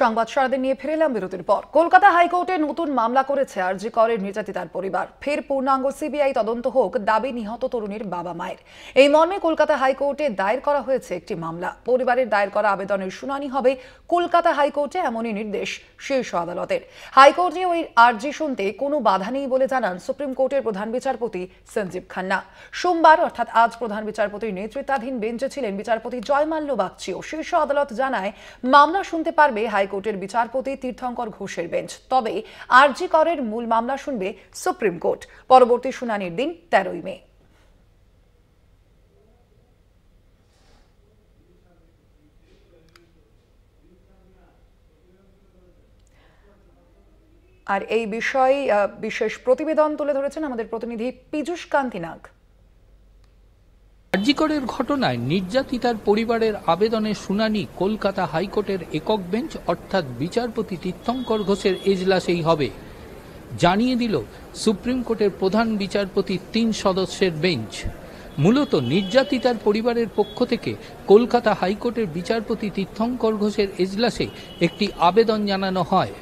সংবাদ সারাদিন নিয়ে ফিরে এলাম বিরতির পর। কলকাতা হাইকোর্টে নতুন মামলা করেছে আরজি করের নির্যাতিতার পরিবার। ফের পূর্ণাঙ্গ সিবিআই তদন্ত হোক দাবি নিহত তরুণীর বাবা মায়ের। এই মর্মে কলকাতা হাইকোর্টে দায়ের করা হয়েছে একটি মামলা। পরিবারের দায়ের করা আবেদনের শুনানি হবে কলকাতা হাইকোর্টে, এমনই নির্দেশ শীর্ষ আদালতের। হাইকোর্টে ওই আরজি শুনতে কোনো বাধা নেই বলে জানান সুপ্রিম কোর্টের প্রধান বিচারপতি সঞ্জীব খান্না। সোমবার অর্থাৎ আজ প্রধান বিচারপতির নেতৃত্বাধীন বেঞ্চে ছিলেন বিচারপতি জয়মাল্য বাগচিও। শীর্ষ আদালত জানায় মামলা শুনতে পারবে হাইকোর্টের বিচারপতি তীর্থঙ্কর ঘোষের বেঞ্চ। তবে আরজি করের মূল মামলা শুনবে সুপ্রিম কোর্ট। পরবর্তী শুনানির দিন 13ই মে। আর এই বিষয়ে বিশেষ প্রতিবেদন তুলে ধরেছেন আমাদের প্রতিনিধি পীযূষ কান্তি নাগ। আরজি করের ঘটনায় নির্যাতিতার পরিবারের আবেদনের শুনানি কলকাতা হাইকোর্টের একক বেঞ্চ অর্থাৎ বিচারপতি তীর্থঙ্কর ঘোষের এজলাসেই হবে, জানিয়ে দিল সুপ্রিম কোর্টের প্রধান বিচারপতির 3 সদস্যের বেঞ্চ। মূলত নির্যাতিতার পরিবারের পক্ষ থেকে কলকাতা হাইকোর্টের বিচারপতি তীর্থঙ্কর ঘোষের এজলাসে একটি আবেদন জানানো হয়।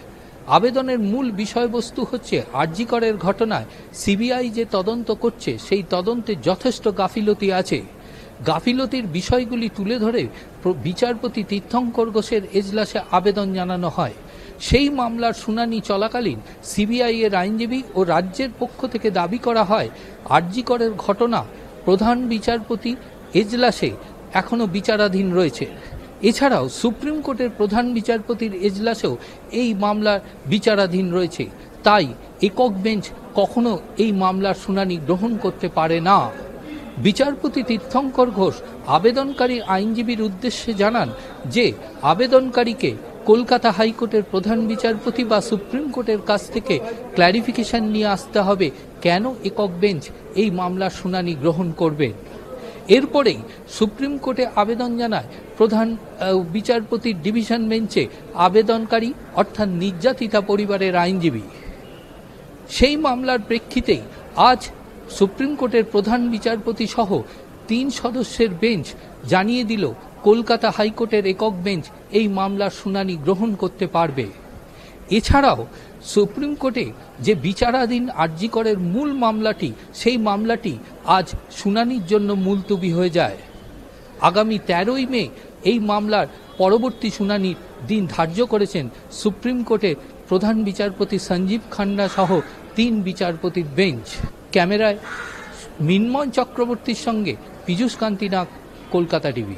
আবেদনের মূল বিষয়বস্তু হচ্ছে আরজি করের ঘটনায় সিবিআই যে তদন্ত করছে সেই তদন্তে যথেষ্ট গাফিলতি আছে। গাফিলতির বিষয়গুলি তুলে ধরে বিচারপতি তীর্থঙ্কর ঘোষের এজলাসে আবেদন জানানো হয়। সেই মামলার শুনানি চলাকালীন সিবিআই এর আইনজীবী ও রাজ্যের পক্ষ থেকে দাবি করা হয় আরজি করের ঘটনা প্রধান বিচারপতি এজলাসে এখনো বিচারাধীন রয়েছে। এছাড়াও সুপ্রিম কোর্টের প্রধান বিচারপতির এজলাসেও এই মামলার বিচারাধীন রয়েছে। তাই একক বেঞ্চ কখনো এই মামলার শুনানি গ্রহণ করতে পারে না। বিচারপতি তীর্থঙ্কর ঘোষ আবেদনকারী আইনজীবীর উদ্দেশ্যে জানান যে আবেদনকারীকে কলকাতা হাইকোর্টের প্রধান বিচারপতি বা সুপ্রিম কোর্টের কাছ থেকে ক্ল্যারিফিকেশন নিয়ে আসতে হবে কেন একক বেঞ্চ এই মামলার শুনানি গ্রহণ করবে। এরপরেই সুপ্রিম কোর্টে আবেদন জানায় প্রধান বিচারপতির ডিভিশন বেঞ্চে আবেদনকারী অর্থাৎ নির্যাতিতা পরিবারের আইনজীবী। সেই মামলার প্রেক্ষিতেই আজ সুপ্রিম কোর্টের প্রধান বিচারপতি সহ 3 সদস্যের বেঞ্চ জানিয়ে দিল কলকাতা হাইকোর্টের একক বেঞ্চ এই মামলার শুনানি গ্রহণ করতে পারবে। এছাড়াও সুপ্রিম কোর্টে যে বিচারাধীন আরজি করের মূল মামলাটি, সেই মামলাটি আজ শুনানির জন্য মুলতবি হয়ে যায়। আগামী 13ই মে এই মামলার পরবর্তী শুনানির দিন ধার্য করেছেন সুপ্রিম কোর্টের প্রধান বিচারপতি সঞ্জীব খান্না সহ 3 বিচারপতির বেঞ্চ। ক্যামেরায় মিন্ময় চক্রবর্তীর সঙ্গে পীযূষ কান্তি নাগ, কলকাতা টিভি।